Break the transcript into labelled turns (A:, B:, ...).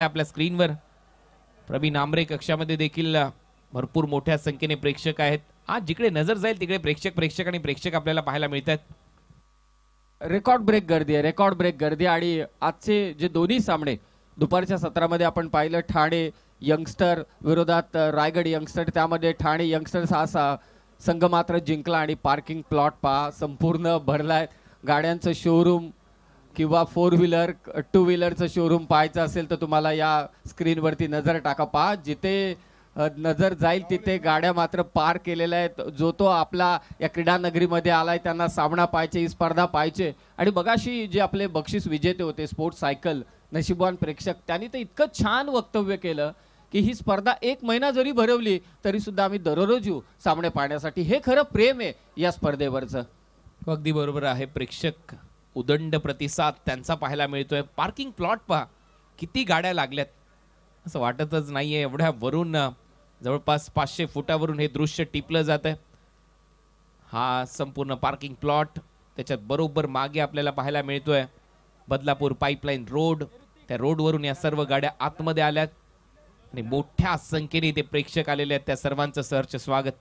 A: आपल्या स्क्रीनवर प्रवीण आमरे कक्षामध्ये देखील भरपूर मोठ्या संख्येने प्रेक्षक आहेत. आज जिकडे नजर जाईल तिकडे प्रेक्षक आपल्याला पाहायला मिळतात.
B: रेकॉर्ड ब्रेक गर्दी आहे, रेकॉर्ड ब्रेक गर्दी. आणि आजचे जे दोन्ही सामने दुपारच्या सत्रामध्ये आपण पाहिलं, ठाणे यंगस्टर विरोधात रायगड यंगस्टर, त्यामध्ये ठाणे यंगस्टर्स हा संघ मात्र जिंकला. आणि पार्किंग प्लॉट पहा संपूर्ण भरलाय. गाड्यांचं शोरूम किंवा 4 व्हीलर 2 व्हीलरचं शोरूम पाहायचं असेल तर तुम्हाला या स्क्रीनवरती नजर टाका. पहा जिथे नजर जाईल तिथे गाड्या मात्र पार्क केलेल्या आहेत. जो तो आपला या क्रीडा नगरीमध्ये आलाय त्यांना सामना पाहायचे, ही स्पर्धा पाहायचे. आणि बघाशी जे आपले बक्षीस विजेते होते स्पोर्ट्स सायकल नशीबवान प्रेक्षक, त्यांनी तर इतकं छान वक्तव्य केलं की ही स्पर्धा 1 महिना जरी भरवली तरी सुद्धा आम्ही दररोज येऊ सामने पाहण्यासाठी. हे खरं प्रेम आहे या स्पर्धेवरचं.
A: अगदी बरोबर आहे. प्रेक्षक उदंड प्रतिसाद त्यांचा पाहायला मिळतोय. पार्किंग प्लॉट पहा किती गाड्या लागल्यात, असं वाटतच नाहीये. एवढ्या वरून जवळपास 500 फुटावरून हे दृश्य टिपलं जात आहे. हा संपूर्ण पार्किंग प्लॉट, त्याच्यात बरोबर मागे आपल्याला पाहायला मिळतोय बदलापूर पाईपलाईन रोड. त्या रोडवरून या सर्व गाड्या आतमध्ये आल्यात आणि मोठ्या संख्येने ते प्रेक्षक आलेले आहेत. त्या सर्वांचं सहर्ष स्वागत.